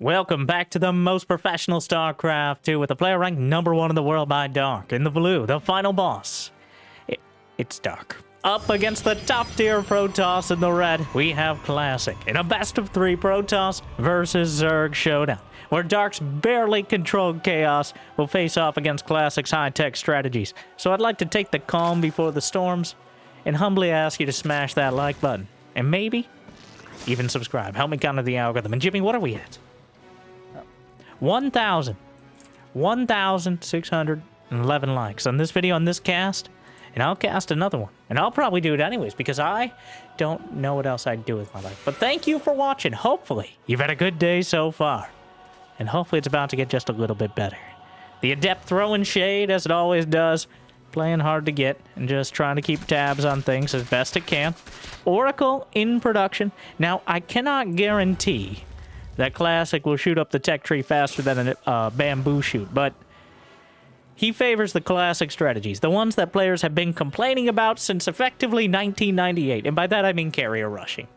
Welcome back to the most professional StarCraft 2 with a player ranked #1 in the world by Dark. In the blue, the final boss. It's Dark. Up against the top tier Protoss in the red, we have Classic. In a best of 3 Protoss versus Zerg showdown, where Dark's barely controlled chaos will face off against Classic's high-tech strategies. So I'd like to take the calm before the storms and humbly ask you to smash that like button. And maybe even subscribe. Help me counter the algorithm. And Jimmy, what are we at? 1,611 likes on this video, on this cast, and I'll cast another one. And I'll probably do it anyways, because I don't know what else I'd do with my life. But thank you for watching. Hopefully, you've had a good day so far. And hopefully it's about to get just a little bit better. The Adept throwing shade, as it always does. Playing hard to get, and just trying to keep tabs on things as best it can. Oracle in production. Now, I cannot guarantee that Classic will shoot up the tech tree faster than a bamboo shoot, but he favors the Classic strategies, the ones that players have been complaining about since effectively 1998, and by that I mean carrier rushing.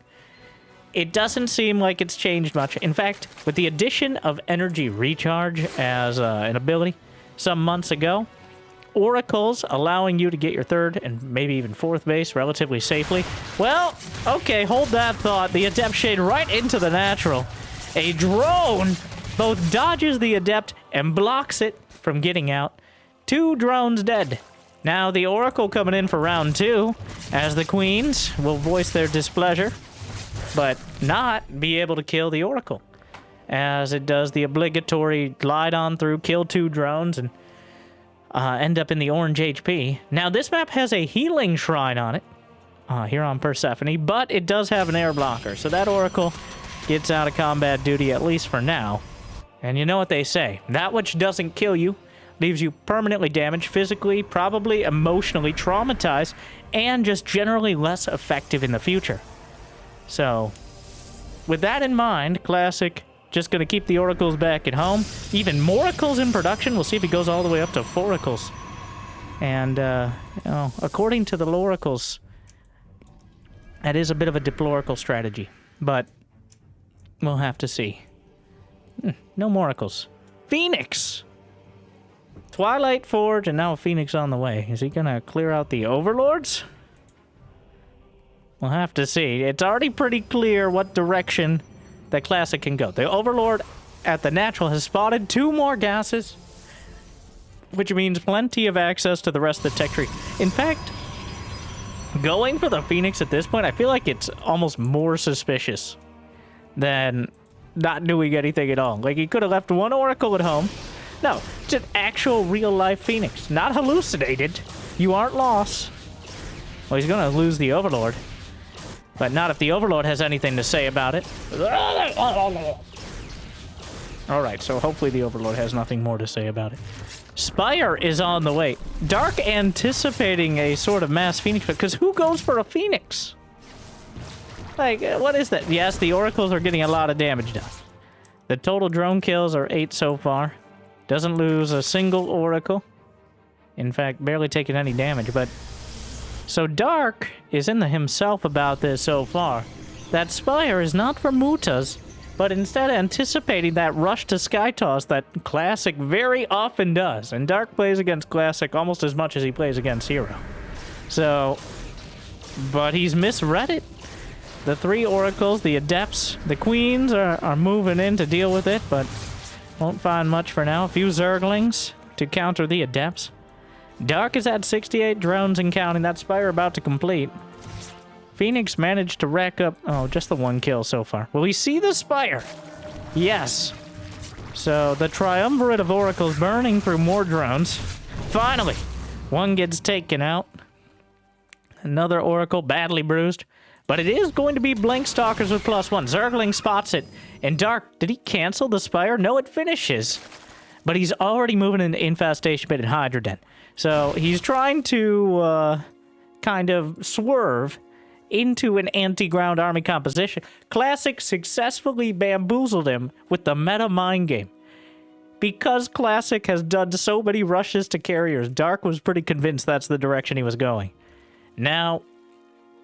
It doesn't seem like it's changed much. In fact, with the addition of energy recharge as an ability some months ago, Oracles allowing you to get your 3rd and maybe even 4th base relatively safely. Well, okay, hold that thought. The Adept shade right into the natural. A drone both dodges the Adept and blocks it from getting out. 2 drones dead. Now the Oracle coming in for round 2, as the Queens will voice their displeasure, but not be able to kill the Oracle, as it does the obligatory glide on through, kill 2 drones, and end up in the orange HP. Now this map has a healing shrine on it, here on Persephone, but it does have an air blocker, so that Oracle gets out of combat duty, at least for now. And you know what they say, that which doesn't kill you leaves you permanently damaged, physically, probably emotionally traumatized, and just generally less effective in the future. So, with that in mind, Classic just gonna keep the Oracles back at home. Even more Oracles in production. We'll see if he goes all the way up to 4 Oracles. And, you know, according to the Loracles, that is a bit of a deplorable strategy. But we'll have to see. No more Oracles. Phoenix! Twilight Forge, and now a Phoenix on the way. Is he gonna clear out the Overlords? We'll have to see. It's already pretty clear what direction that Classic can go. The Overlord at the natural has spotted 2 more gases, which means plenty of access to the rest of the tech tree. In fact, going for the Phoenix at this point, I feel like it's almost more suspicious than not doing anything at all. Like, he could have left 1 Oracle at home. No, it's an actual real-life Phoenix. Not hallucinated. You aren't lost. Well, he's gonna lose the Overlord. But not if the Overlord has anything to say about it. Alright, so hopefully the Overlord has nothing more to say about it. Spire is on the way. Dark anticipating a sort of mass Phoenix, because who goes for a Phoenix? Like, what is that? Yes, the Oracles are getting a lot of damage done. The total drone kills are 8 so far. Doesn't lose a single Oracle. In fact, barely taking any damage, but... So Dark is in the himself about this so far. That Spire is not for Mutas, but instead anticipating that rush to Skytoss that Classic very often does. And Dark plays against Classic almost as much as he plays against Hero. So... But he's misread it. The 3 Oracles, the Adepts, the Queens are moving in to deal with it, but won't find much for now. A few Zerglings to counter the Adepts. Dark is at 68 drones and counting. That Spire about to complete. Phoenix managed to rack up... Oh, just the 1 kill so far. Will we see the Spire? Yes. So, the triumvirate of Oracles burning through more drones. Finally! 1 gets taken out. Another Oracle badly bruised. But it is going to be Blink Stalkers with +1. Zergling spots it. And Dark, did he cancel the Spire? No, it finishes. But he's already moving into Infestation Pit and Hydra Den. So he's trying to kind of swerve into an anti-ground army composition. Classic successfully bamboozled him with the meta mind game. Because Classic has done so many rushes to carriers, Dark was pretty convinced that's the direction he was going. Now,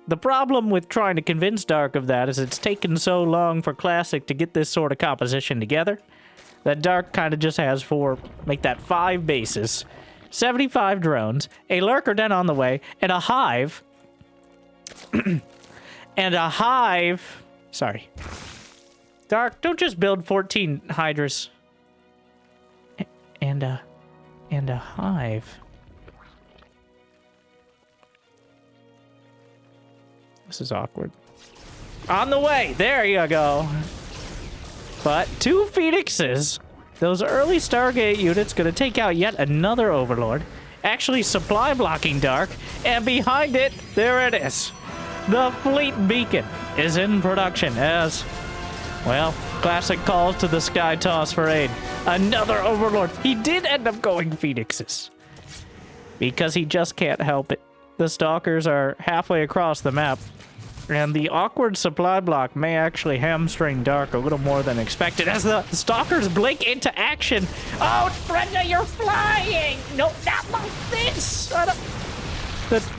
The problem with trying to convince Dark of that is it's taken so long for Classic to get this sort of composition together that Dark kind of just has make that 5 bases, 75 drones, a lurker den on the way, and a hive. Sorry. Dark, don't just build 14 hydras. And a hive. This is awkward. On the way! There you go. But 2 Phoenixes. Those early Stargate units gonna take out yet another Overlord. Actually supply blocking Dark. And behind it, there it is. The Fleet Beacon is in production as, well, Classic calls to the Sky Toss for aid. Another Overlord. He did end up going Phoenixes. Because he just can't help it. The Stalkers are halfway across the map. And the awkward supply block may actually hamstring Dark a little more than expected as the Stalkers blink into action. Oh, Brenda, you're flying! No, not like this! That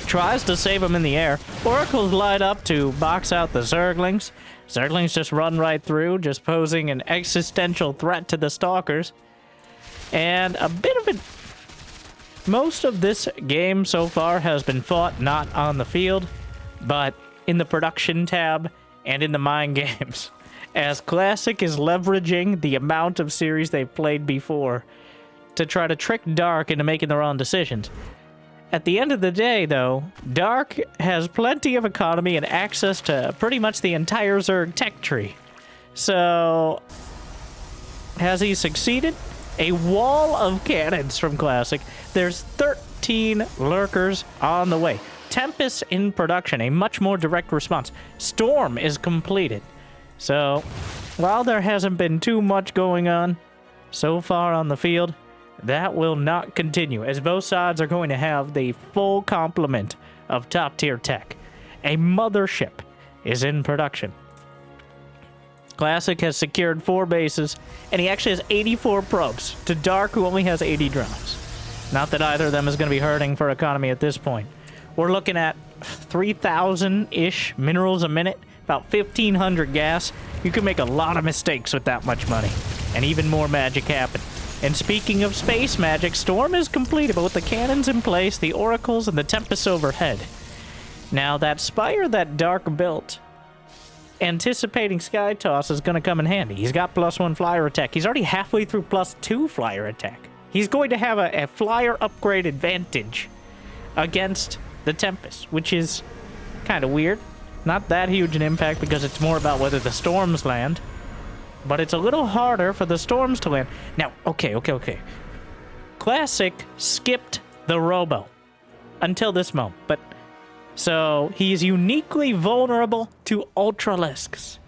tries to save him in the air. Oracles light up to box out the Zerglings. Zerglings just run right through, just posing an existential threat to the Stalkers. And a bit of it. Most of this game so far has been fought not on the field, but in the production tab and in the mind games, as Classic is leveraging the amount of series they've played before to try to trick Dark into making the wrong decisions. At the end of the day, though, Dark has plenty of economy and access to pretty much the entire Zerg tech tree. So, has he succeeded? A wall of cannons from Classic. There's 13 lurkers on the way. Tempest in production, a much more direct response. Storm is completed. So, while there hasn't been too much going on so far on the field, that will not continue, as both sides are going to have the full complement of top-tier tech. A mothership is in production. Classic has secured 4 bases, and he actually has 84 probes to Dark, who only has 80 drones. Not that either of them is going to be hurting for economy at this point. We're looking at 3,000-ish minerals a minute, about 1,500 gas. You can make a lot of mistakes with that much money, and even more magic happen. And speaking of space magic, Storm is completed, but with the cannons in place, the oracles, and the Tempest overhead. Now, that spire that Dark built, anticipating Sky Toss, is going to come in handy. He's got +1 flyer attack. He's already halfway through +2 flyer attack. He's going to have a flyer upgrade advantage against the Tempest, which is kind of weird. Not that huge an impact because it's more about whether the storms land. But it's a little harder for the storms to land. Now, okay. Classic skipped the Robo until this moment. But so he is uniquely vulnerable to Ultralisks.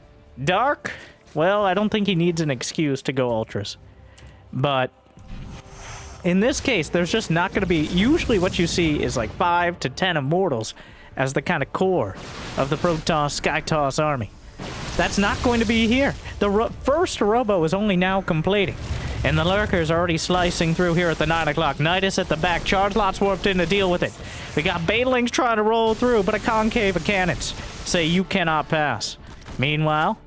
Dark, well, I don't think he needs an excuse to go Ultras. But in this case, there's just not going to be... Usually what you see is like 5 to 10 Immortals as the kind of core of the Protoss Sky Toss army. That's not going to be here. The first Robo is only now completing. And the Lurkers are already slicing through here at the 9 o'clock. Nidus at the back. Charge Lots warped in to deal with it. We got Banelings trying to roll through, but a concave of cannons say you cannot pass. Meanwhile,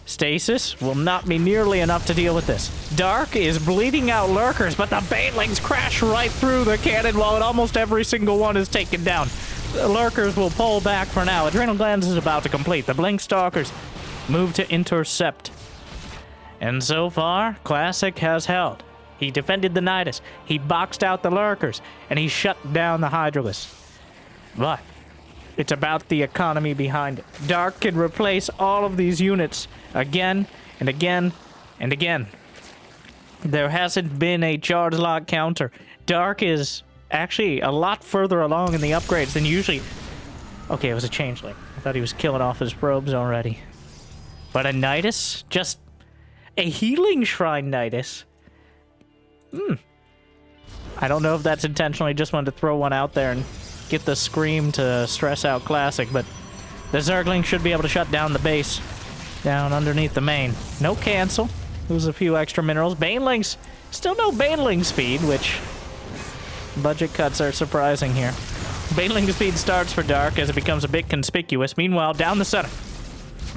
Stasis will not be nearly enough to deal with this. Dark is bleeding out Lurkers, but the Banelings crash right through the cannon while almost every single one is taken down. The Lurkers will pull back for now. Adrenal Glands is about to complete. The Blink Stalkers move to intercept. And so far, Classic has held. He defended the Nidus, he boxed out the Lurkers, and he shut down the Hydralisks. But it's about the economy behind it. Dark can replace all of these units again and again and again. There hasn't been a charge lock counter. Dark is actually a lot further along in the upgrades than usually. Okay, it was a changeling. I thought he was killing off his probes already. But a Nidus? Just a healing shrine Nidus? I don't know if that's intentionally. Just wanted to throw one out there and get the scream to stress out Classic, but the Zergling should be able to shut down the base down underneath the main. No cancel. Lose a few extra minerals. Banelings, still no Baneling speed, which budget cuts are surprising here. Baneling speed starts for Dark as it becomes a bit conspicuous. Meanwhile, down the center.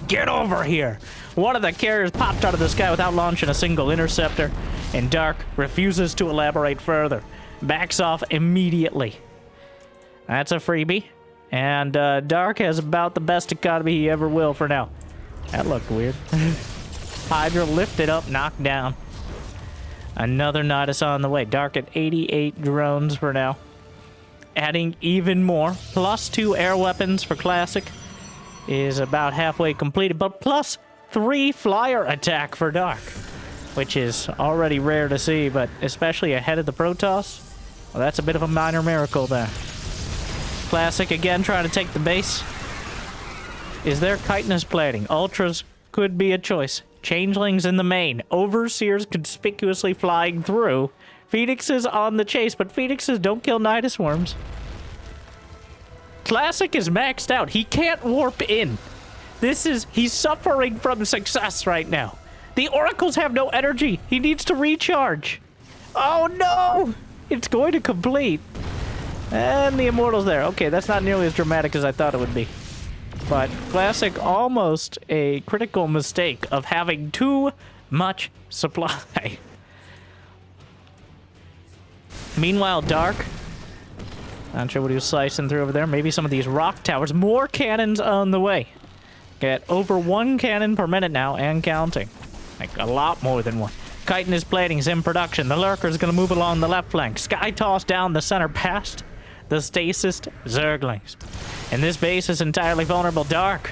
Get over here! One of the carriers popped out of the sky without launching a single interceptor, and Dark refuses to elaborate further. Backs off immediately. That's a freebie. And Dark has about the best economy he ever will for now. That looked weird. Hydra lifted up, knocked down. Another Nidus on the way. Dark at 88 drones for now. Adding even more. +2 air weapons for Classic is about halfway completed, but +3 flyer attack for Dark, which is already rare to see, but especially ahead of the Protoss, well, that's a bit of a minor miracle there. Classic again trying to take the base. Is there chitinous plating? Ultras could be a choice. Changelings in the main. Overseers conspicuously flying through. Phoenixes on the chase, but Phoenixes don't kill Nidus worms. Classic is maxed out. He can't warp in. He's suffering from success right now. The oracles have no energy. He needs to recharge. Oh no! It's going to complete. And the immortal's there. Okay, that's not nearly as dramatic as I thought it would be. But Classic, almost a critical mistake of having too much supply. Meanwhile, Dark, not sure what he was slicing through over there. Maybe some of these rock towers. More cannons on the way. Get over 1 cannon per minute now and counting. Like a lot more than one. Chitinous plating is in production. The Lurker's going to move along the left flank. Sky toss down the center past the stasist Zerglings. And this base is entirely vulnerable. Dark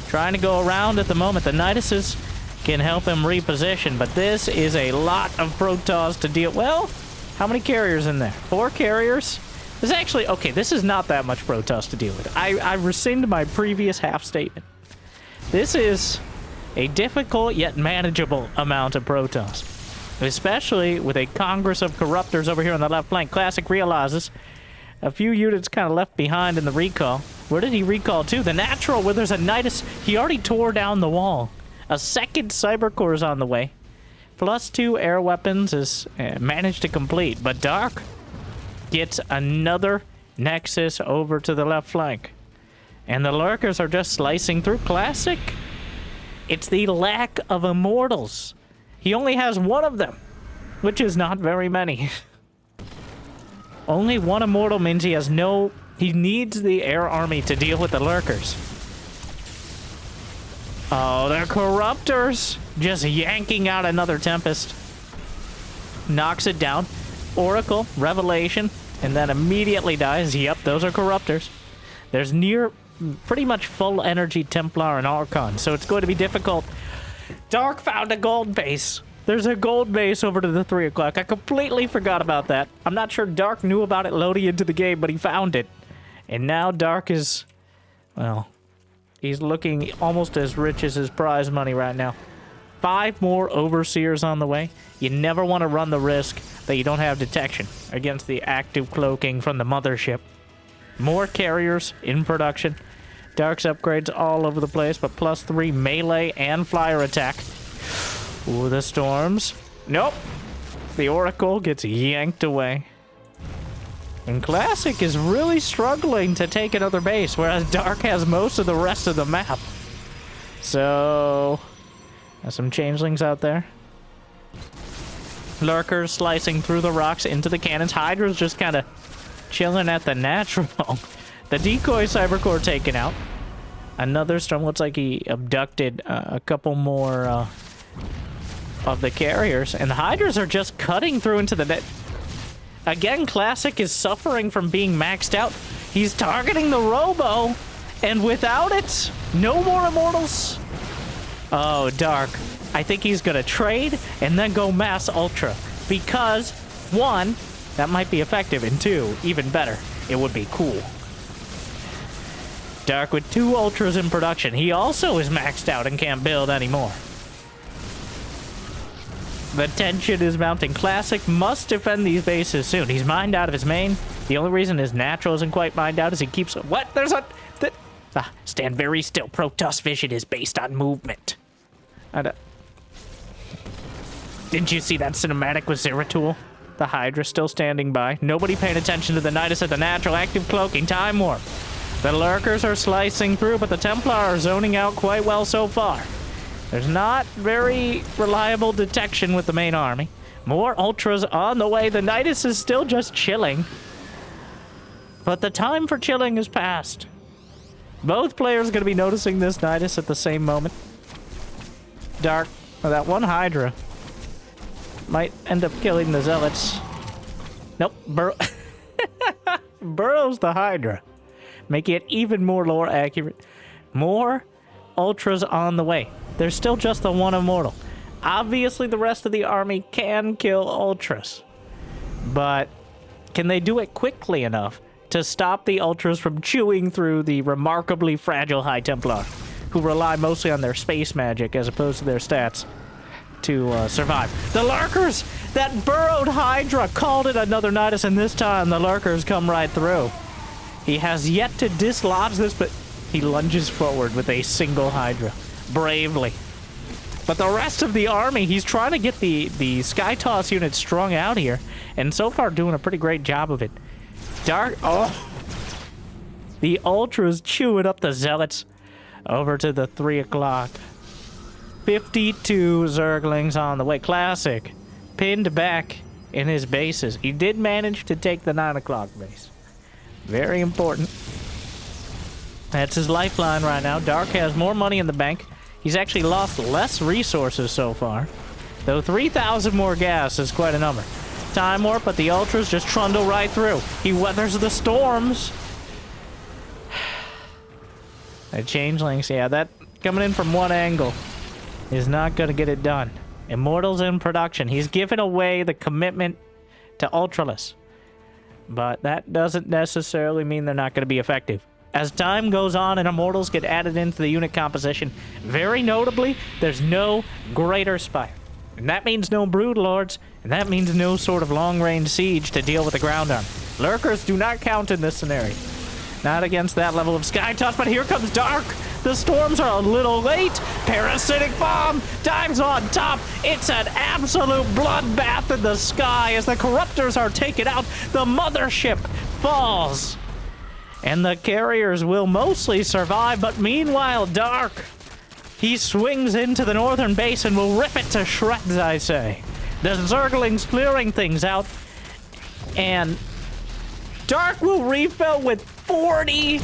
trying to go around at the moment. The Niduses can help him reposition, but this is a lot of Protoss to deal. Well, how many carriers in there? 4 carriers? This is actually, okay, this is not that much Protoss to deal with. I rescind my previous half statement. This is a difficult yet manageable amount of Protoss, especially with a Congress of Corruptors over here on the left flank. Classic realizes a few units kind of left behind in the recall. Where did he recall to? The natural, where there's a Nidus. He already tore down the wall. A second Cybercore is on the way. +2 air weapons is managed to complete, but Dark gets another Nexus over to the left flank. And the Lurkers are just slicing through. Classic, it's the lack of immortals. He only has 1 of them, which is not very many. Only 1 immortal means he has no... He needs the air army to deal with the Lurkers. Oh, they're Corruptors. Just yanking out another Tempest. Knocks it down. Oracle, Revelation, and then immediately dies. Yep, those are Corruptors. There's near pretty much full energy Templar and Archon, so it's going to be difficult. Dark found a gold base. There's a gold base over to the 3 o'clock. I completely forgot about that. I'm not sure Dark knew about it loading into the game, but he found it. And now Dark is, well, he's looking almost as rich as his prize money right now. 5 more Overseers on the way. You never want to run the risk that you don't have detection against the active cloaking from the mothership. More carriers in production. Dark's upgrades all over the place, but +3 melee and flyer attack. Ooh, the storms. Nope. The Oracle gets yanked away. And Classic is really struggling to take another base, whereas Dark has most of the rest of the map. So, there's some changelings out there. Lurkers slicing through the rocks into the cannons. Hydra's just kind of chilling at the natural. The decoy Cybercore taken out. Another storm. Looks like he abducted a couple more of the carriers. And the Hydras are just cutting through into the net. Again, Classic is suffering from being maxed out. He's targeting the Robo. And without it, no more Immortals. Oh, Dark. I think he's going to trade and then go Mass Ultra. Because, 1, that might be effective. And 2, even better, it would be cool. Dark with 2 Ultras in production. He also is maxed out and can't build anymore. The tension is mounting. Classic must defend these bases soon. He's mined out of his main. The only reason his natural isn't quite mined out is he keeps... What? There's a... stand very still. Protoss vision is based on movement. Didn't you see that cinematic with Zeratul? The Hydra still standing by. Nobody paying attention to the Nidus at the natural active cloaking. Time warp. The Lurkers are slicing through, but the Templar are zoning out quite well so far. There's not very reliable detection with the main army. More Ultras on the way. The Nidus is still just chilling. But the time for chilling is past. Both players going to be noticing this Nidus at the same moment. Dark. Well, that one Hydra might end up killing the Zealots. Nope. Burrows the Hydra. Making it even more lore accurate. More Ultras on the way. There's still just the one Immortal. Obviously, the rest of the army can kill Ultras. But can they do it quickly enough to stop the Ultras from chewing through the remarkably fragile High Templar, who rely mostly on their space magic as opposed to their stats to survive? The Lurkers! That burrowed Hydra called it another Nidus, and this time the Lurkers come right through. He has yet to dislodge this, but he lunges forward with a single Hydra. Bravely. But the rest of the army, he's trying to get the Sky Toss unit strung out here, and so far doing a pretty great job of it. Dark... Oh! The Ultras chewing up the Zealots over to the 3 o'clock. 52 Zerglings on the way. Classic. Pinned back in his bases. He did manage to take the 9 o'clock base. Very important. That's his lifeline right now. Dark has more money in the bank. He's actually lost less resources so far. Though 3,000 more gas is quite a number. Time warp, but the Ultras just trundle right through. He weathers the storms. The Changelings, yeah, that coming in from one angle is not going to get it done. Immortals in production. He's given away the commitment to Ultralisk. But that doesn't necessarily mean they're not going to be effective. As time goes on and Immortals get added into the unit composition, very notably, there's no Greater Spire. And that means no Brood Lords, and that means no sort of long-range siege to deal with the ground army. Lurkers do not count in this scenario. Not against that level of Sky Toss, but here comes Dark. The storms are a little late. Parasitic Bomb dives on top. It's an absolute bloodbath in the sky as the Corruptors are taken out. The mothership falls. And the carriers will mostly survive, but meanwhile, Dark, he swings into the northern base and will rip it to shreds, I say. The Zerglings clearing things out, and Dark will refill with 43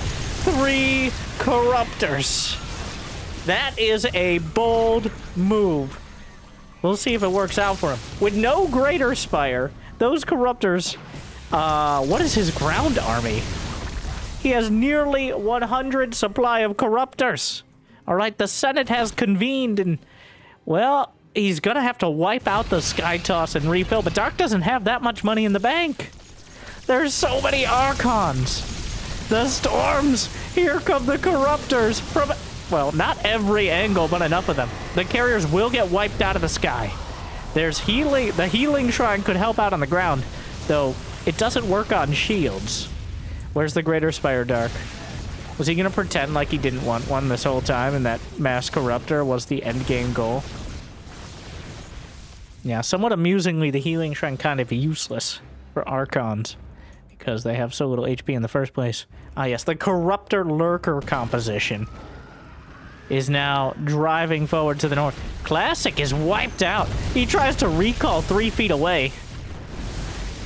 Corruptors. That is a bold move. We'll see if it works out for him. With no Greater Spire, those Corruptors, what is his ground army? He has nearly 100 supply of Corruptors. All right, the Senate has convened, and, well, he's going to have to wipe out the Sky Toss and refill, but Dark doesn't have that much money in the bank. There's so many Archons. The storms. Here come the Corruptors from, well, not every angle, but enough of them. The carriers will get wiped out of the sky. There's healing. The healing shrine could help out on the ground, though it doesn't work on shields. Where's the Greater Spire, Dark? Was he going to pretend like he didn't want one this whole time and that Mass Corruptor was the endgame goal? Yeah, somewhat amusingly, the healing shrine kind of useless for Archons because they have so little HP in the first place. Ah, yes, the Corruptor Lurker composition is now driving forward to the north. Classic is wiped out. He tries to recall 3 feet away,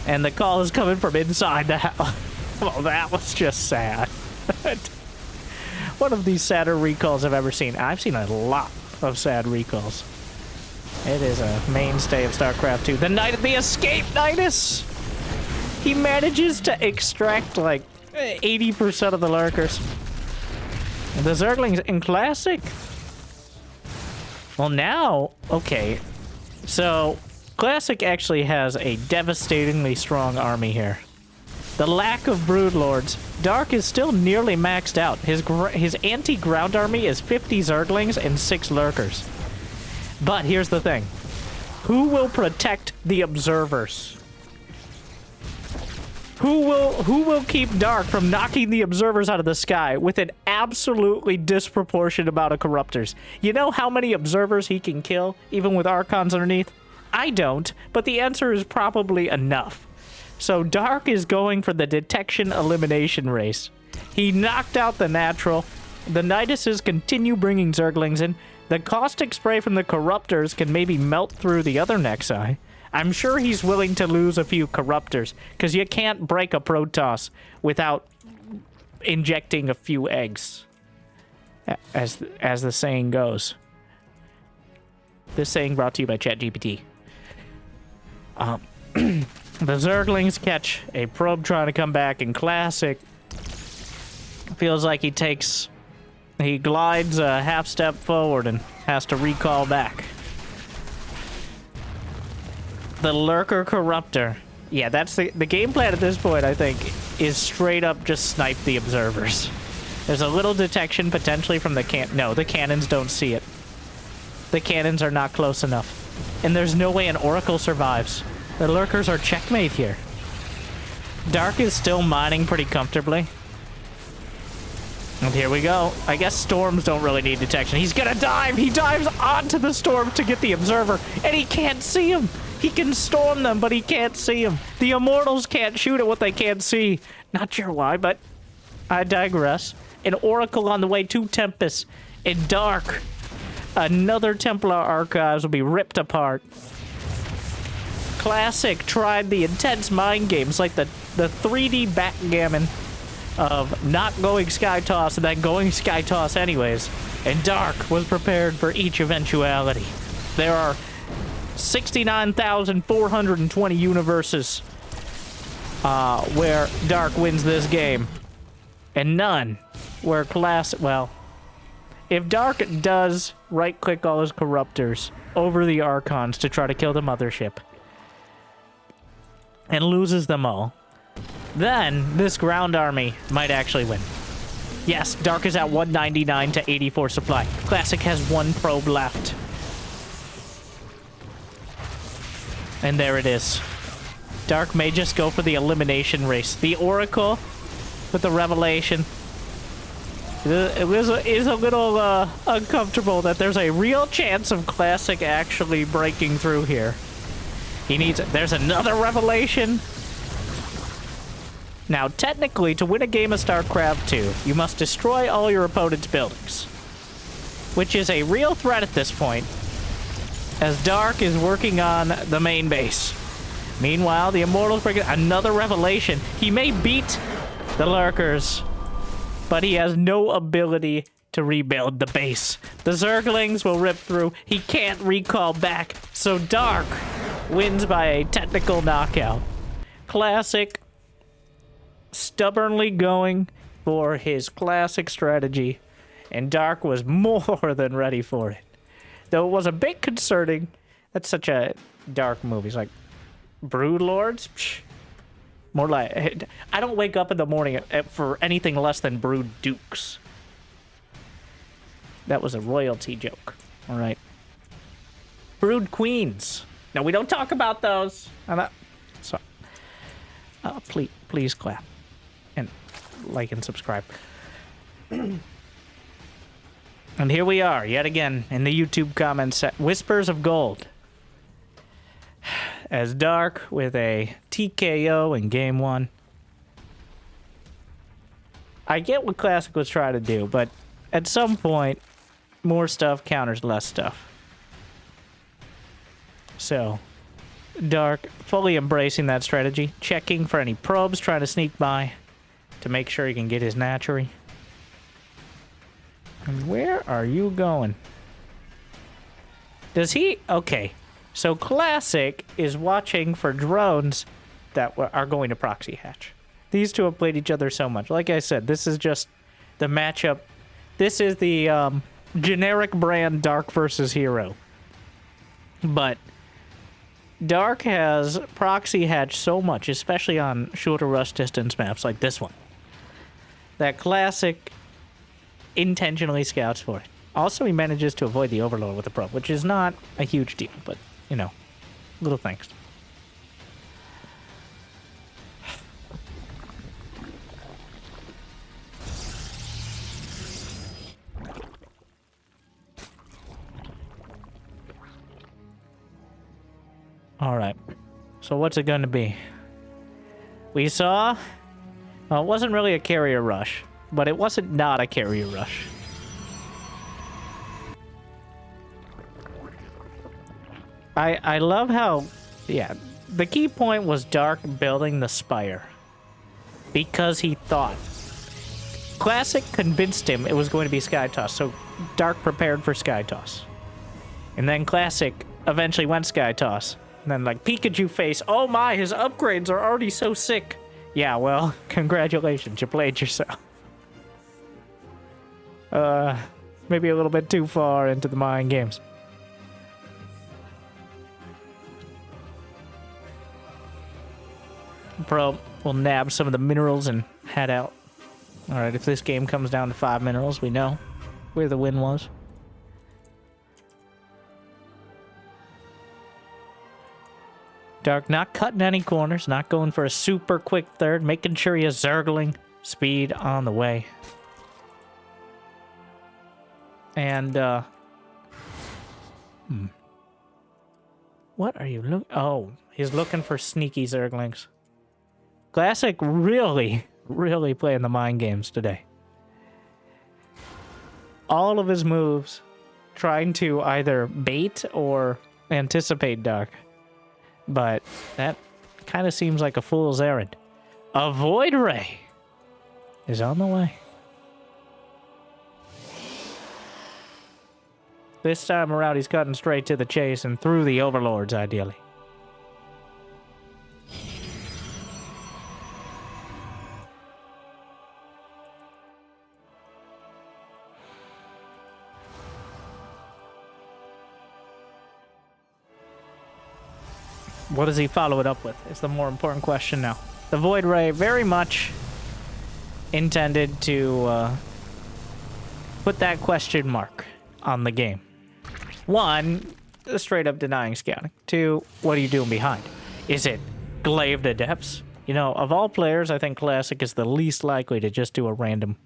and the call is coming from inside the house. Well, that was just sad. One of these sadder recalls I've ever seen. I've seen a lot of sad recalls. It is a mainstay of StarCraft 2. The escape Nidus! He manages to extract like 80% of the Lurkers. The Zerglings in Classic? Well, now, okay. So, Classic actually has a devastatingly strong army here. The lack of Brood Lords. Dark is still nearly maxed out. His anti-ground army is 50 Zerglings and 6 Lurkers. But here's the thing. Who will protect the observers? Who will keep Dark from knocking the observers out of the sky with an absolutely disproportionate amount of Corruptors? You know how many observers he can kill, even with Archons underneath? I don't, but the answer is probably enough. So Dark is going for the detection elimination race. He knocked out the natural. The Niduses continue bringing Zerglings in. The caustic spray from the Corruptors can maybe melt through the other Nexi. I'm sure he's willing to lose a few Corruptors, because you can't break a Protoss without injecting a few eggs, as the saying goes. This saying brought to you by ChatGPT. The Zerglings catch a probe trying to come back in Classic. Feels like he glides a half step forward and has to recall back. The Lurker Corruptor. Yeah, that's the game plan at this point, I think, is straight up just snipe the observers. There's a little detection potentially from the no, the cannons don't see it. The cannons are not close enough. And there's no way an Oracle survives. The Lurkers are checkmate here. Dark is still mining pretty comfortably. And here we go. I guess storms don't really need detection. He's gonna dive! He dives onto the storm to get the observer, and he can't see him! He can storm them, but he can't see him. The Immortals can't shoot at what they can't see. Not sure why, but I digress. An Oracle on the way to Tempest. In Dark, another Templar Archives will be ripped apart. Classic tried the intense mind games, like the 3D backgammon of not going Sky Toss and then going Sky Toss anyways. And Dark was prepared for each eventuality. There are 69,420 universes where Dark wins this game. And none where well, if Dark does right-click all his Corruptors over the Archons to try to kill the Mothership and loses them all, then this ground army might actually win. Yes, Dark is at 199 to 84 supply. Classic has one probe left. And there it is. Dark may just go for the elimination race. The Oracle with the Revelation. It is a little uncomfortable that there's a real chance of Classic actually breaking through here. There's another Revelation. Now, technically, to win a game of StarCraft 2, you must destroy all your opponent's buildings, which is a real threat at this point, as Dark is working on the main base. Meanwhile, the Immortals bring another Revelation. He may beat the Lurkers, but he has no ability to rebuild the base. The Zerglings will rip through. He can't recall back, so Dark wins by a technical knockout. Classic stubbornly going for his classic strategy, and Dark was more than ready for it. Though it was a bit concerning. That's such a Dark movie. It's like, Brood Lords? Psh. More like, I don't wake up in the morning for anything less than Brood Dukes. That was a royalty joke. All right. Brood Queens. No, we don't talk about those. I'm not... Sorry. Please clap. And like and subscribe. And here we are, yet again, in the YouTube comments set. Whispers of Gold. As Dark with a TKO in Game 1. I get what Classic was trying to do, but at some point, more stuff counters less stuff. So, Dark fully embracing that strategy, checking for any probes trying to sneak by to make sure he can get his Natchery. And where are you going? Does he... Okay. So Classic is watching for drones that are going to proxy hatch. These two have played each other so much. Like I said, this is just the matchup. This is the generic brand Dark versus Hero. But Dark has proxy hatch so much, especially on shorter rush distance maps like this one, that Classic intentionally scouts for it. Also, he manages to avoid the Overlord with the probe, which is not a huge deal, but, you know, little things. All right. So what's it going to be? We saw... Well, it wasn't really a carrier rush, but it wasn't not a carrier rush. I love how... Yeah, the key point was Dark building the Spire. Because he thought. Classic convinced him it was going to be Sky Toss, so Dark prepared for Sky Toss. And then Classic eventually went Sky Toss. And then, like, Pikachu face, oh my, his upgrades are already so sick. Yeah, well, congratulations, you played yourself. Maybe a little bit too far into the mind games. Pro will nab some of the minerals and head out. Alright, if this game comes down to 5 minerals, we know where the win was. Dark not cutting any corners, not going for a super quick third, making sure he has Zergling speed on the way. And, What are you looking... Oh, he's looking for sneaky Zerglings. Classic really playing the mind games today. All of his moves trying to either bait or anticipate Dark. But that kind of seems like a fool's errand. A Void Ray is on the way. This time around, he's cutting straight to the chase and through the Overlords, ideally. What does he follow it up with? Is the more important question now. The Void Ray very much intended to put that question mark on the game. 1, straight up denying scouting. 2, what are you doing behind? Is it Glaive to Depths? You know, of all players, I think Classic is the least likely to just do a random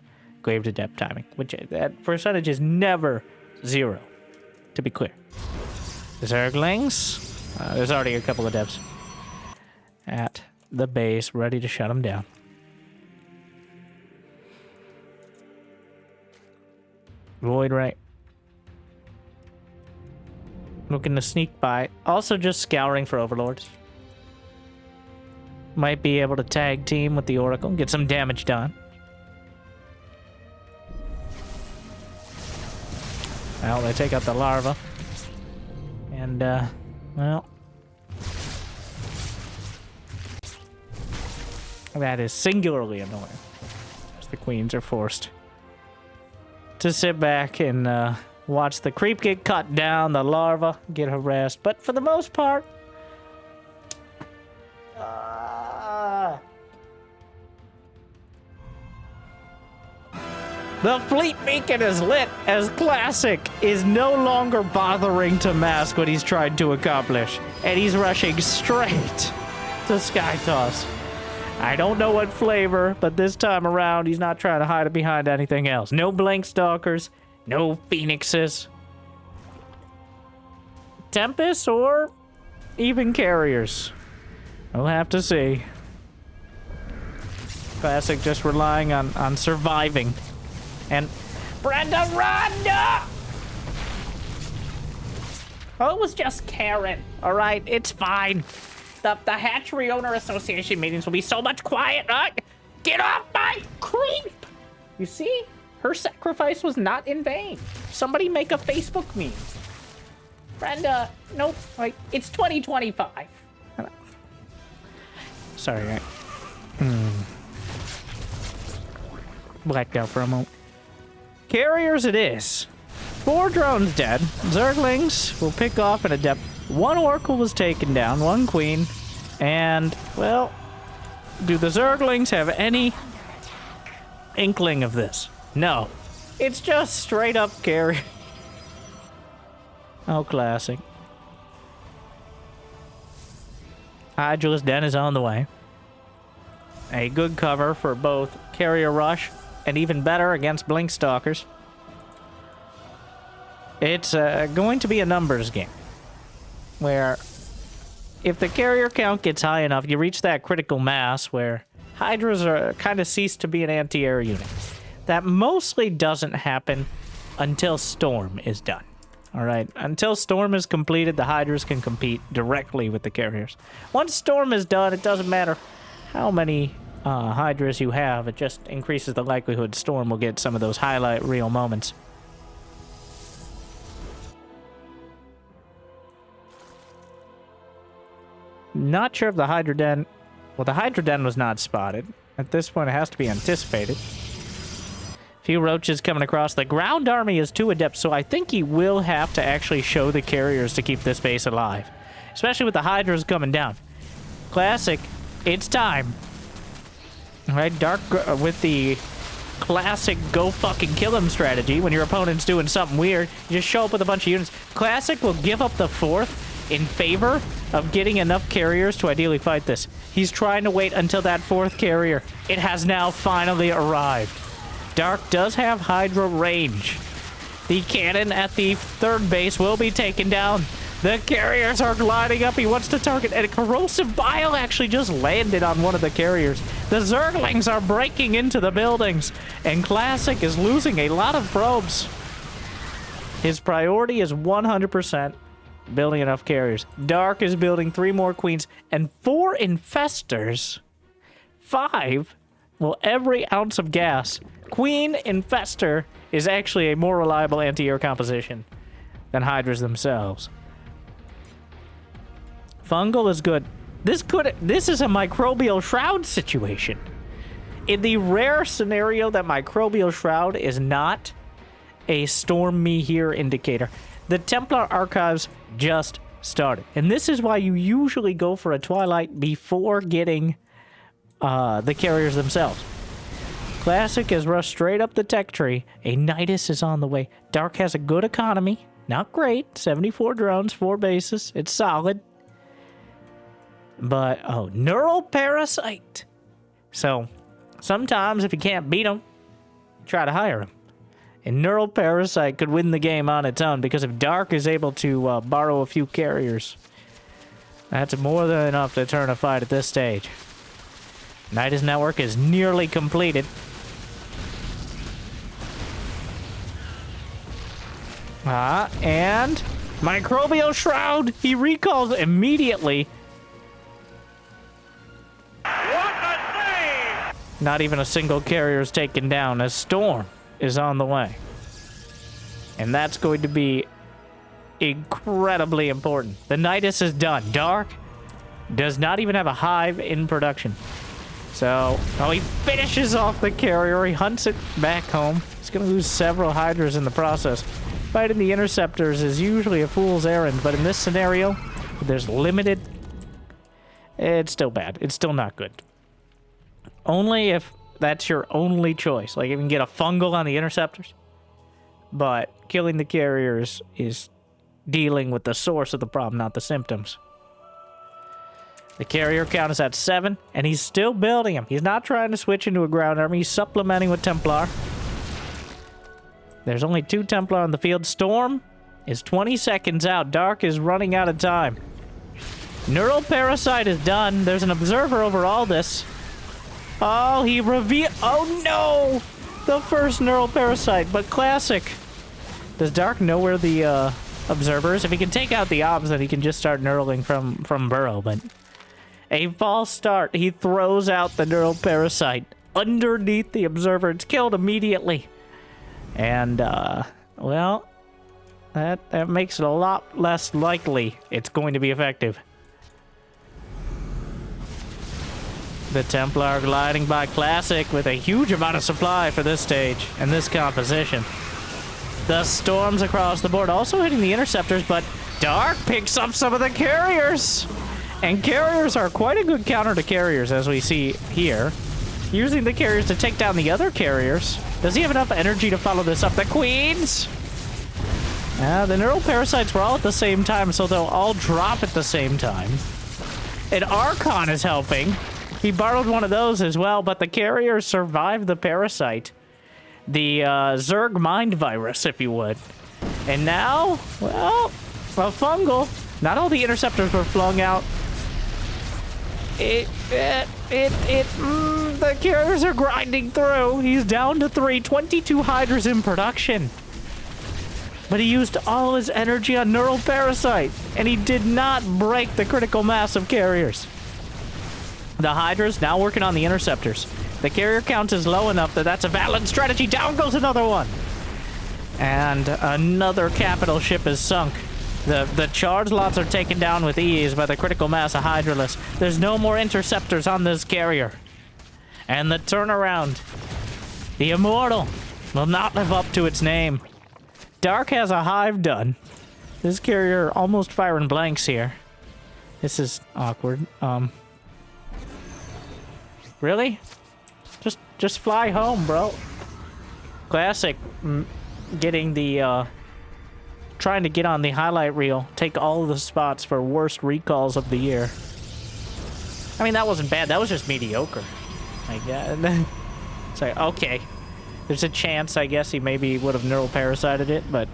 Glaive to Depth timing, which that percentage is never 0, to be clear. Zerglings. There's already a couple of devs at the base ready to shut them down. Void Ray. Looking to sneak by. Also just scouring for Overlords. Might be able to tag team with the Oracle. Get some damage done. Well, they take out the larva. And, well, that is singularly annoying, as the queens are forced to sit back and watch the creep get cut down, the larva get harassed. But for the most part, the fleet beacon is lit as Classic is no longer bothering to mask what he's trying to accomplish. And he's rushing straight to Sky Toss. I don't know what flavor, but this time around, he's not trying to hide it behind anything else. No Blank Stalkers, no Phoenixes, Tempest, or even Carriers. We'll have to see. Classic just relying on surviving. And Brenda, run! Oh, it was just Karen. All right, it's fine. The Hatchery Owner Association meetings will be so much quiet. Get off my creep! You see? Her sacrifice was not in vain. Somebody make a Facebook meme. Brenda, nope. Like, it's 2025. Sorry, blacked out for a moment. Carriers it is. 4 drones dead. Zerglings will pick off an Adept. 1 Oracle was taken down, 1 Queen. And, well, do the Zerglings have any inkling of this? No. It's just straight up carry. Oh, Classic. Hydra's Den is on the way. A good cover for both Carrier Rush and even better against Blink Stalkers. It's going to be a numbers game where if the carrier count gets high enough, you reach that critical mass where Hydras are kind of cease to be an anti-air unit. That mostly doesn't happen until Storm is done. All right, until Storm is completed, the Hydras can compete directly with the carriers. Once Storm is done, it doesn't matter how many Hydras you have. It just increases the likelihood Storm will get some of those highlight reel moments. Not sure if the Hydra Den... Well, the Hydra Den was not spotted. At this point, it has to be anticipated. Few roaches coming across. The ground army is too adept, so I think he will have to actually show the carriers to keep this base alive. Especially with the Hydras coming down. Classic, it's time. Alright, Dark with the classic go fucking kill him strategy. When your opponent's doing something weird, you just show up with a bunch of units. Classic will give up the 4th in favor of getting enough carriers to ideally fight this. He's trying to wait until that 4th carrier. It has now finally arrived. Dark does have Hydra range. The cannon at the 3rd base will be taken down. The carriers are gliding up. He wants to target, and a corrosive bile actually just landed on one of the carriers. The Zerglings are breaking into the buildings, and Classic is losing a lot of probes. His priority is 100% building enough carriers. Dark is building 3 more queens and 4 infestors. 5? Well, every ounce of gas. Queen Infestor is actually a more reliable anti-air composition than Hydras themselves. Fungal is good. This is a microbial shroud situation. In the rare scenario that microbial shroud is not a storm me here indicator, the Templar archives just started. And this is why you usually go for a Twilight before getting the carriers themselves. Classic has rushed straight up the tech tree. A Nidus is on the way. Dark has a good economy. Not great. 74 drones, 4 bases. It's solid. But, oh, Neural Parasite. So, sometimes if you can't beat him, try to hire him. And Neural Parasite could win the game on its own, because if Dark is able to borrow a few carriers, that's more than enough to turn a fight at this stage. Nidus network is nearly completed. And Microbial Shroud, he recalls immediately. What a save! Not even a single carrier is taken down. A storm is on the way. And that's going to be incredibly important. The Nidus is done. Dark does not even have a hive in production. So, oh, he finishes off the carrier. He hunts it back home. He's going to lose several Hydras in the process. Fighting the Interceptors is usually a fool's errand, but in this scenario, there's limited... It's still bad. It's still not good. Only if that's your only choice. Like, if you can get a fungal on the Interceptors. But killing the carriers is dealing with the source of the problem, not the symptoms. The carrier count is at 7, and he's still building them. He's not trying to switch into a ground army. He's supplementing with Templar. There's only 2 Templar on the field. Storm is 20 seconds out. Dark is running out of time. Neural Parasite is done. There's an observer over all this. Oh, he revealed... Oh, no! The first Neural Parasite, but classic. Does Dark know where the observer is? If he can take out the obs, then he can just start neuraling from Burrow, but... A false start. He throws out the Neural Parasite underneath the observer. It's killed immediately. And, well, that makes it a lot less likely it's going to be effective. The Templar gliding by Classic with a huge amount of supply for this stage and this composition. The storms across the board also hitting the Interceptors, but Dark picks up some of the carriers. And carriers are quite a good counter to carriers, as we see here. Using the carriers to take down the other carriers. Does he have enough energy to follow this up? The Queens! The Neural Parasites were all at the same time, so they'll all drop at the same time. And Archon is helping. He borrowed one of those as well, but the carriers survived the Parasite. The Zerg Mind Virus, if you would. And now, well, a fungal. Not all the Interceptors were flung out. The carriers are grinding through. He's down to 3, 22 Hydras in production. But he used all his energy on Neural Parasite, and he did not break the critical mass of carriers. The Hydras now working on the interceptors. The carrier count is low enough that that's a valid strategy. Down goes another one. And another capital ship is sunk. The charge lots are taken down with ease by the critical mass of Hydralisk. There's no more interceptors on this carrier. And the turnaround. The Immortal will not live up to its name. Dark has a hive done. This carrier almost firing blanks here. This is awkward. Really? Just fly home, bro. Classic. Getting the, trying to get on the highlight reel. Take all of the spots for worst recalls of the year. I mean, that wasn't bad. That was just mediocre. My God. It's like, okay. There's a chance, I guess, he maybe would have neural parasited it, but...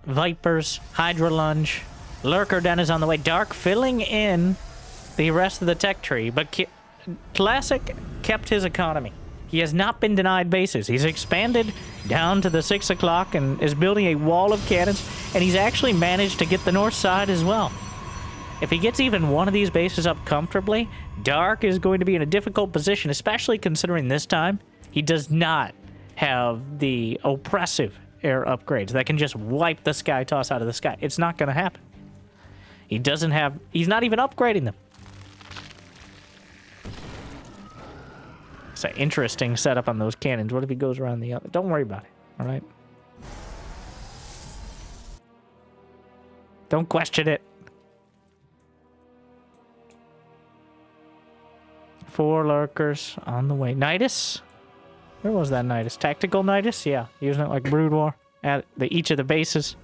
Vipers, Hydra Lunge, Lurker Den is on the way. Dark filling in the rest of the tech tree, but Classic kept his economy. He has not been denied bases. He's expanded down to the 6 o'clock and is building a wall of cannons, and he's actually managed to get the north side as well. If he gets even one of these bases up comfortably, Dark is going to be in a difficult position, especially considering this time he does not have the oppressive air upgrades that can just wipe the Sky Toss out of the sky. It's not going to happen. He doesn't have... He's not even upgrading them. It's an interesting setup on those cannons. What if he goes around the other? Don't worry about it, all right? Don't question it. 4 lurkers on the way. Nidus? Where was that Nidus? Tactical Nidus? Yeah, using it like Brood War at each of the bases.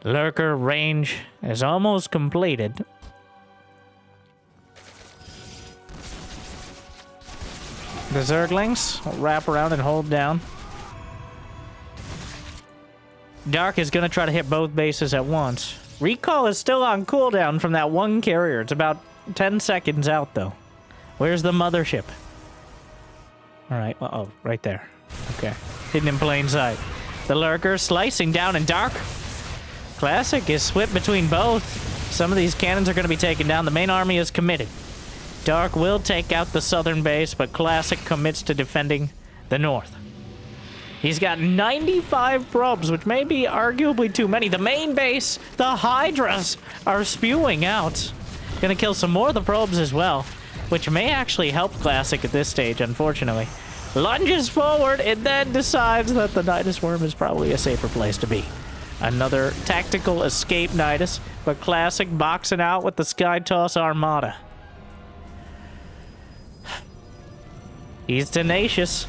Lurker range is almost completed. The Zerglings will wrap around and hold down. Dark is going to try to hit both bases at once. Recall is still on cooldown from that one carrier. It's about 10 seconds out, though. Where's the mothership? All right. Uh-oh, right there. Okay. Hidden in plain sight. The Lurker slicing down in Dark. Classic is split between both. Some of these cannons are going to be taken down. The main army is committed. Dark will take out the southern base, but Classic commits to defending the north. He's got 95 probes, which may be arguably too many. The main base, the Hydras, are spewing out. Gonna kill some more of the probes as well, which may actually help Classic at this stage, unfortunately. Lunges forward and then decides that the Nidus Worm is probably a safer place to be. Another tactical escape Nidus, but Classic boxing out with the Sky Toss Armada. He's tenacious.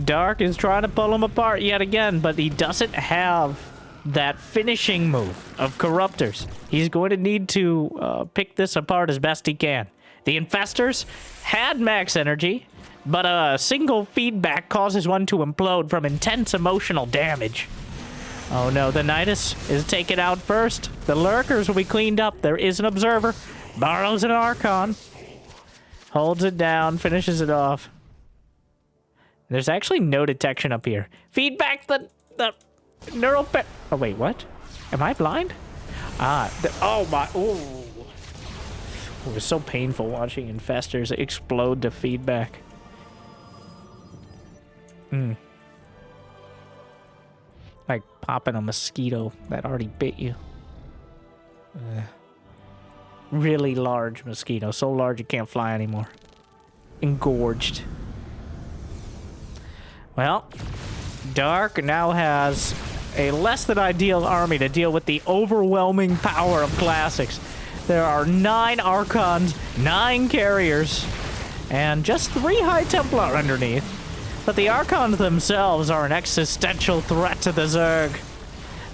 Dark is trying to pull him apart yet again, but he doesn't have that finishing move of Corruptors. He's going to need to pick this apart as best he can. The Infestors had max energy, but a single feedback causes one to implode from intense emotional damage. Oh no, the Nidus is taken out first. The Lurkers will be cleaned up. There is an Observer. Borrows an Archon. Holds it down, finishes it off. There's actually no detection up here. Feedback the neural oh wait, what? Am I blind? Oh my, ooh. It was so painful watching Infestors explode to feedback. Like popping a mosquito that already bit you. Really large mosquito, so large it can't fly anymore. Engorged. Well, Dark now has a less than ideal army to deal with the overwhelming power of Classics. There are 9 Archons, 9 Carriers, and just 3 High Templar underneath. But the Archons themselves are an existential threat to the Zerg.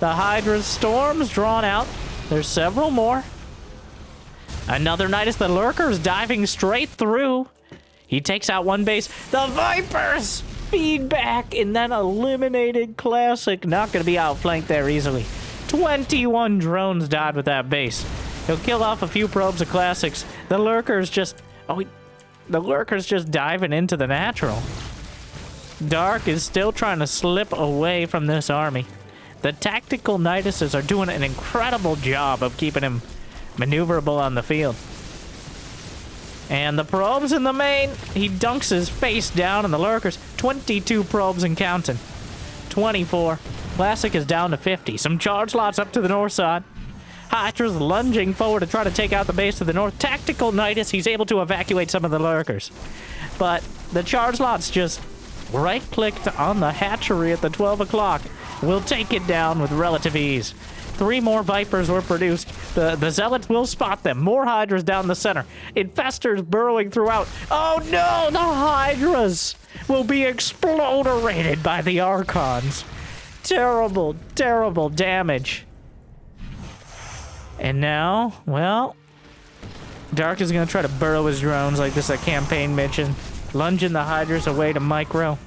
The Hydra's Storm's drawn out. There's several more. Another Nidus. The Lurker's diving straight through. He takes out one base. The Vipers feed back and then eliminated Classic. Not going to be outflanked there easily. 21 drones died with that base. He'll kill off a few probes of Classics. The Lurker's just... the Lurker's just diving into the natural. Dark is still trying to slip away from this army. The tactical Niduses are doing an incredible job of keeping him maneuverable on the field. And the probes in the main, he dunks his face down, and the Lurkers, 22 probes and counting. 24. Classic is down to 50. Some charge lots up to the north side. Hydra's lunging forward to try to take out the base to the north. Tactical Nidus, he's able to evacuate some of the Lurkers. But the charge lots just right-clicked on the hatchery at the 12 o'clock. We'll take it down with relative ease. 3 more Vipers were produced. The Zealots will spot them. More Hydras down the center. Infestors burrowing throughout. Oh no, the Hydras will be exploderated by the Archons. Terrible, terrible damage. And now, well, Dark is going to try to burrow his drones like this is a campaign mission. Lunging the Hydras away to micro.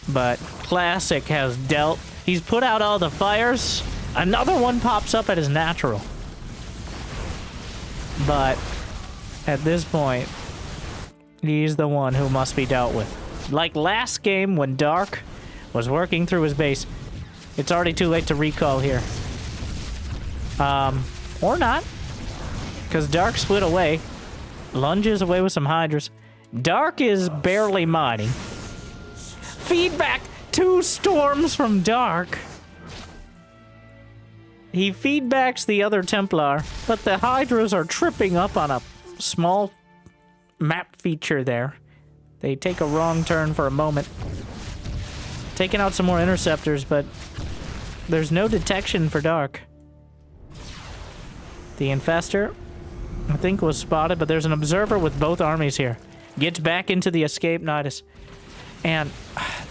But Classic has dealt. He's put out all the fires. Another one pops up at his natural. But at this point, he's the one who must be dealt with. Like last game when Dark was working through his base, it's already too late to recall here. Or not. Because Dark split away. Lunges away with some Hydras. Dark is barely mining. Feedback! 2 storms from Dark. He feedbacks the other Templar, but the Hydras are tripping up on a small map feature there. They take a wrong turn for a moment. Taking out some more Interceptors, but there's no detection for Dark. The Infestor, I think, was spotted, but there's an observer with both armies here. Gets back into the escape Nidus. And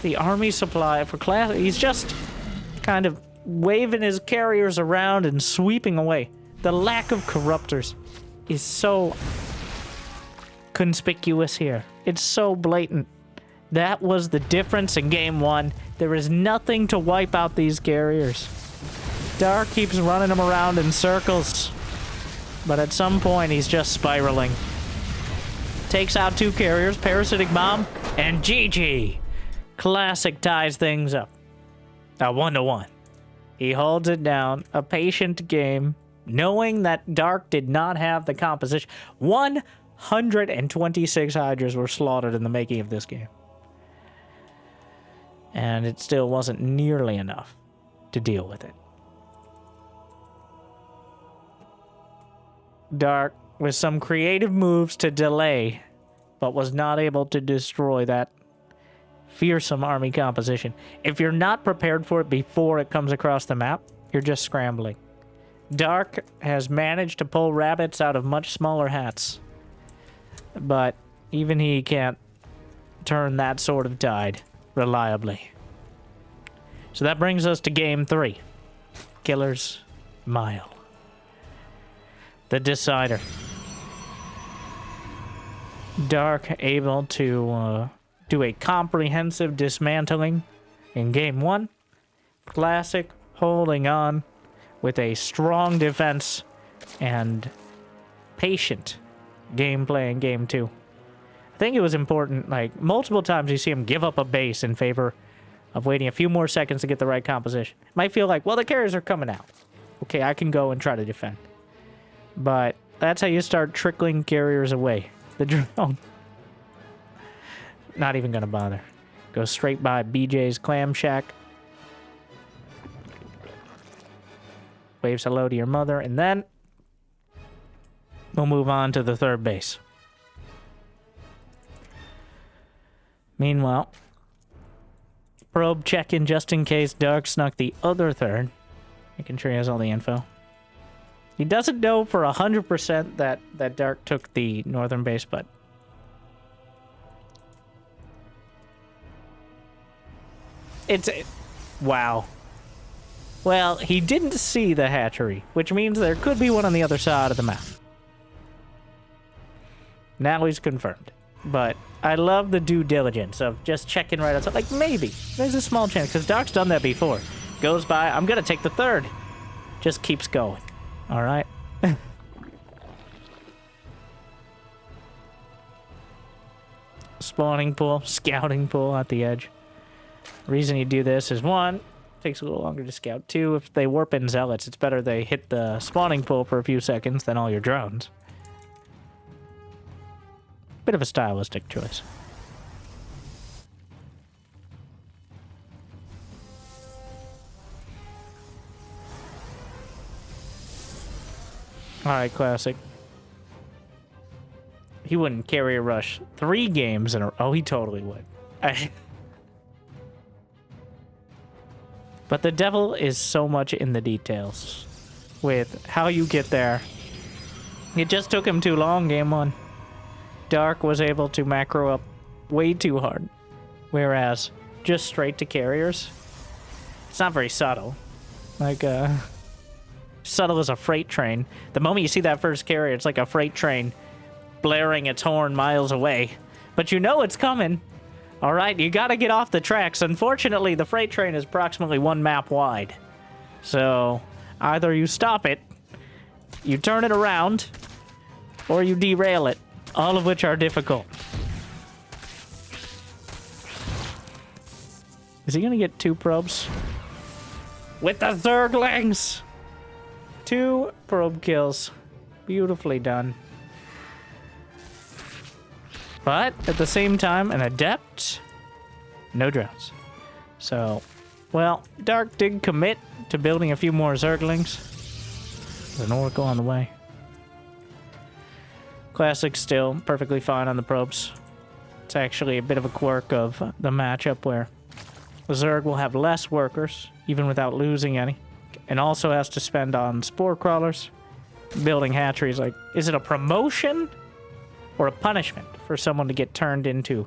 the army supply for Class, he's just kind of waving his carriers around and sweeping away. The lack of Corruptors is so conspicuous here. It's so blatant. That was the difference in game 1. There is nothing to wipe out these carriers. Dark keeps running them around in circles. But at some point, he's just spiraling. Takes out 2 carriers, Parasitic Bomb, and GG. Classic ties things up. A 1-1. He holds it down. A patient game, knowing that Dark did not have the composition. 126 Hydras were slaughtered in the making of this game. And it still wasn't nearly enough to deal with it. Dark with some creative moves to delay, but was not able to destroy that fearsome army composition. If you're not prepared for it before it comes across the map, you're just scrambling. Dark has managed to pull rabbits out of much smaller hats, but even he can't turn that sort of tide reliably. So that brings us to game 3. Killer's Mile. The decider. Dark able to do a comprehensive dismantling in game 1. Classic holding on with a strong defense and patient gameplay in game 2. I think it was important, like, multiple times you see him give up a base in favor of waiting a few more seconds to get the right composition. Might feel like, well, the carriers are coming out. Okay, I can go and try to defend. But that's how you start trickling carriers away. The drone. Not even gonna bother. Go straight by BJ's Clam Shack. Waves hello to your mother, and then we'll move on to the 3rd base. Meanwhile, probe check-in just in case Dark snuck the other 3rd. Making sure he has all the info. He doesn't know for 100% that Dark took the northern base, but wow. Well, he didn't see the hatchery, which means there could be one on the other side of the map. Now he's confirmed. But I love the due diligence of just checking right outside. Like, maybe. There's a small chance, because Dark's done that before. Goes by, I'm going to take the third. Just keeps going. All right? Spawning pool, scouting pool at the edge. Reason you do this is, one, takes a little longer to scout. Two, if they warp in zealots, it's better they hit the spawning pool for a few seconds than all your drones. Bit of a stylistic choice. Alright, classic. He wouldn't carry a rush 3 games in a... Oh, he totally would. But the devil is so much in the details with how you get there. It just took him too long, game 1. Dark was able to macro up way too hard, whereas just straight to carriers, it's not very subtle. Like, subtle as a freight train. The moment you see that first carrier, it's like a freight train blaring its horn miles away. But you know it's coming. All right, you got to get off the tracks. Unfortunately, the freight train is approximately 1 map wide. So either you stop it, you turn it around, or you derail it. All of which are difficult. Is he going to get 2 probes? With the Zerglings! 2 probe kills. Beautifully done. But, at the same time, an adept, no drones. So, well, Dark did commit to building a few more Zerglings. There's an Oracle on the way. Classic still perfectly fine on the probes. It's actually a bit of a quirk of the matchup where the Zerg will have less workers, even without losing any, and also has to spend on spore crawlers, building hatcheries. Like, is it a promotion or a punishment for someone to get turned into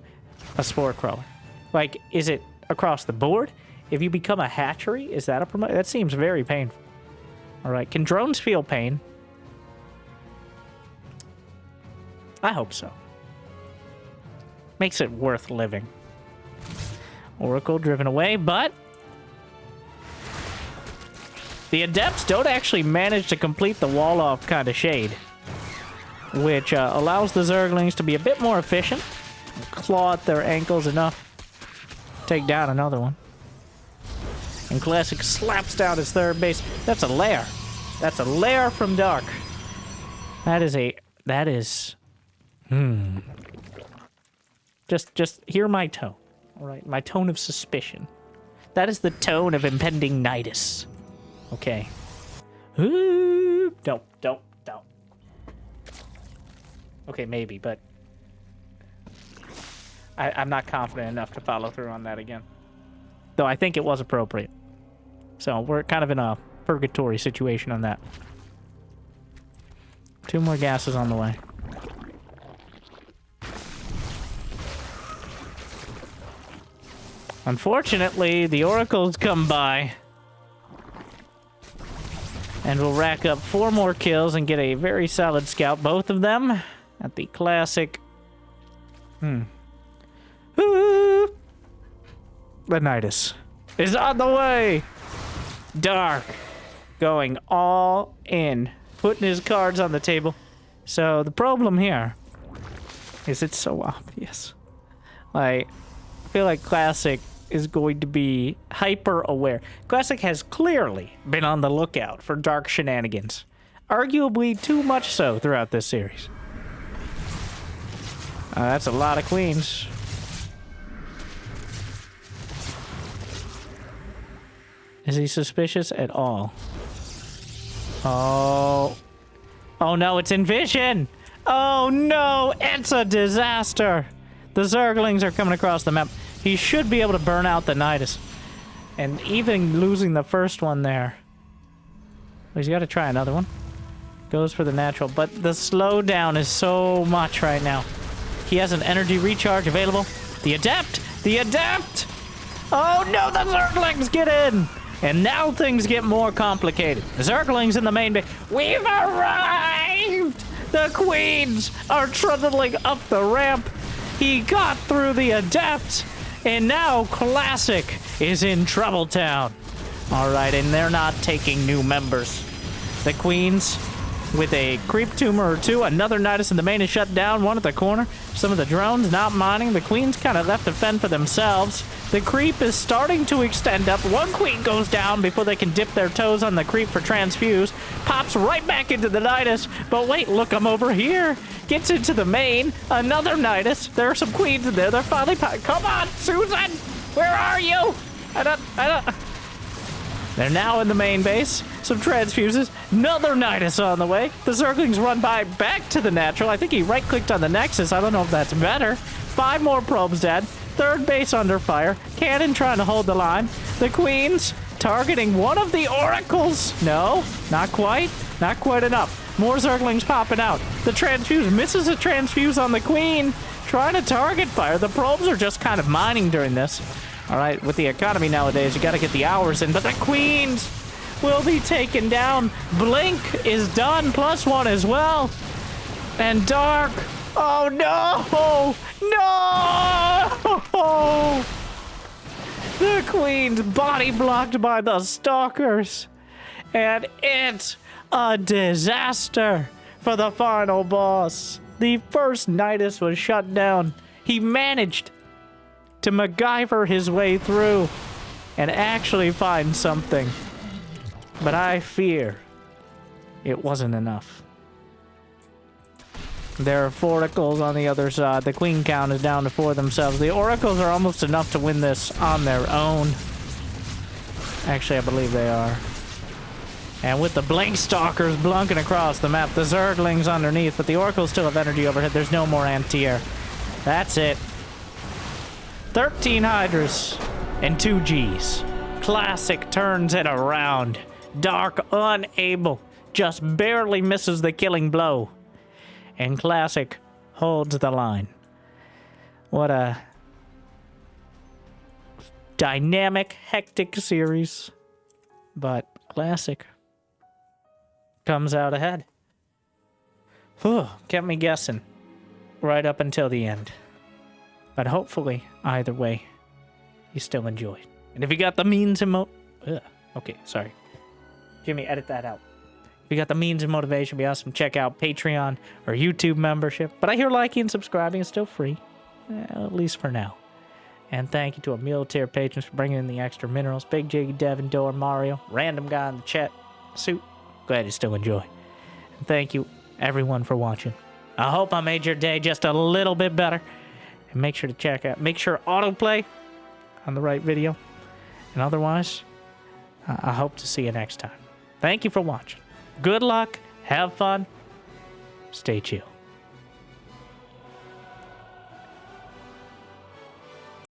a spore crawler? Like, is it across the board? If you become a hatchery, is that a promotion? That seems very painful. All right, can drones feel pain? I hope so. Makes it worth living. Oracle driven away, but the Adepts don't actually manage to complete the wall-off kind of shade, which allows the Zerglings to be a bit more efficient, claw at their ankles enough to take down another one. And Classic slaps down his third base. That's a lair. That's a lair from Dark. That is... Just hear my tone, all right? My tone of suspicion. That is the tone of impending Nidus. Okay. Ooh, don't. Okay, maybe, but I'm not confident enough to follow through on that again. Though I think it was appropriate. So we're kind of in a purgatory situation on that. 2 more gases on the way. Unfortunately, the Oracles come by and will rack up 4 more kills and get a very solid scout, both of them at the Classic. The Nidus is on the way. Dark going all in, putting his cards on the table. So the problem here is it's so obvious. Like, I feel like Classic is going to be hyper aware. Classic has clearly been on the lookout for Dark shenanigans, arguably too much so throughout this series. That's a lot of queens. Is he suspicious at all? Oh no, it's in vision. Oh no, it's a disaster. The Zerglings are coming across the map. He should be able to burn out the Nidus. And even losing the first one there. He's got to try another one. Goes for the natural. But the slowdown is so much right now. He has an energy recharge available. The Adept! The Adept! Oh no, the Zerglings get in! And now things get more complicated. The Zerglings in the main base. We've arrived! The queens are trundling up the ramp. He got through the adept. And now Classic is in Trouble Town. All right, and they're not taking new members. The queens with a creep tumor or two. Another Nidus in the main is shut down. One at the corner. Some of the drones not mining. The queens kind of left to fend for themselves. The creep is starting to extend up. One queen goes down before they can dip their toes on the creep for transfuse. Pops right back into the Nidus. But wait, look, I'm over here. Gets into the main. Another Nidus. There are some queens in there. They're finally... Come on, Susan! Where are you? I don't... They're now in the main base. Some transfuses. Another Nidus on the way. The Zerglings run back to the natural. I think he right-clicked on the Nexus. I don't know if that's better. 5 more probes dead. Third base under fire. Cannon trying to hold the line. The queens targeting one of the oracles. No, not quite. Not quite enough. More Zerglings popping out. The transfuse misses a transfuse on the queen. Trying to target fire. The probes are just kind of mining during this. All right, with the economy nowadays, you got to get the hours in. But the queens will be taken down. Blink is done, +1 as well. And Dark. Oh, no! No! The queen's body blocked by the stalkers. And it's a disaster for the final boss. The first Nidus was shut down. He managed to MacGyver his way through and actually find something. But I fear it wasn't enough. There are 4 oracles on the other side. The queen count is down to 4 themselves. The oracles are almost enough to win this on their own. Actually, I believe they are. And with the blink stalkers blunking across the map, the Zerglings underneath, but the oracles still have energy overhead. There's no more anti-air. That's it. 13 Hydras and 2 Gs. Classic turns it around. Dark unable, just barely misses the killing blow. And Classic holds the line. What a dynamic, hectic series. But Classic comes out ahead. Whew, kept me guessing right up until the end. But hopefully, either way, you still enjoyed. And if you got the means and okay, sorry. Jimmy, edit that out. If you got the means and motivation, be awesome. Check out Patreon or YouTube membership. But I hear liking and subscribing is still free, at least for now. And thank you to our meal tier patrons for bringing in the extra minerals. Big Jiggy, Devin, Dor, Mario, random guy in the chat, Suit. Glad you still enjoy. And thank you, everyone, for watching. I hope I made your day just a little bit better. And make sure to check out, make sure autoplay on the right video. And otherwise, I hope to see you next time. Thank you for watching. Good luck. Have fun. Stay chill.